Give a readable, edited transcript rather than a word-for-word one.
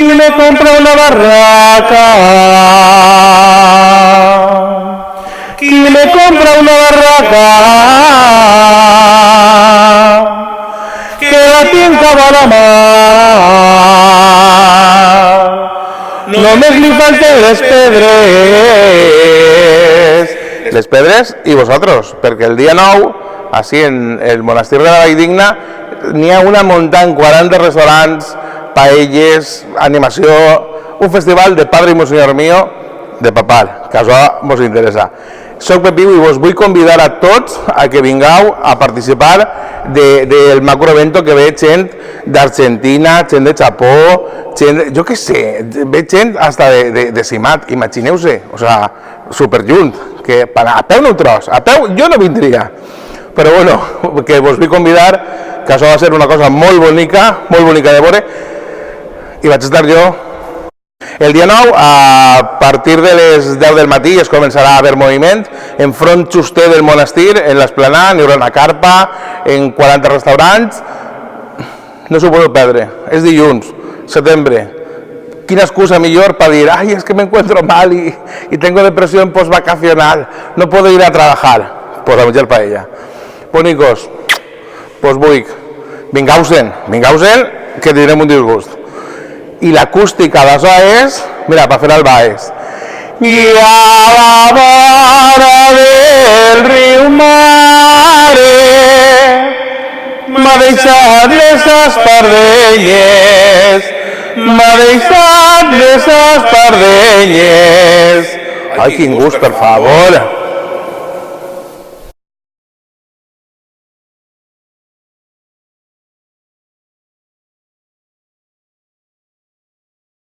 y me compra una barraca. Y me compra una barraca que la tinc a la mar. Només li falten les pedres i vosaltres, perquè el dia 9, així en el monestir de la Valldigna, n'hi ha una muntanya, 40 restaurants, paelles, animació, un festival de Padre i Monsenyor Mío de papal, que això vos interessa. Soc Pepiu i vos vull convidar a tots a que vingueu a participar del macro evento que ve gent d'Argentina, gent de Japó, gent, jo què sé, ve gent hasta de Simat, imagineu-se, o sea, superjunt, que a peu no tros, a peu jo no vindria, però bueno, que vos vull convidar, que això va ser una cosa molt bonica de veure, i vaig estar jo. El dia 9, a partir de les 10 del matí, es començarà a haver moviment en front juster del monestir, en l'esplanada, n'hi haurà una carpa, en 40 restaurants. No s'ho podeu perdre, és dilluns, setembre. Quina excusa millor para dir, ay, es que me encuentro mal y tengo depresión postvacacional, no puedo ir a trabajar. Pues a menjar paella. Pues nicos, pues vull, vingau-se'n, que tindrem un disgust. I l'acústica d'això és, mira, per fer el baix. I a la vora del riu Mare m'ha deixat les espardenyes, m'ha deixat les espardenyes. Ai, quin gust, per favor.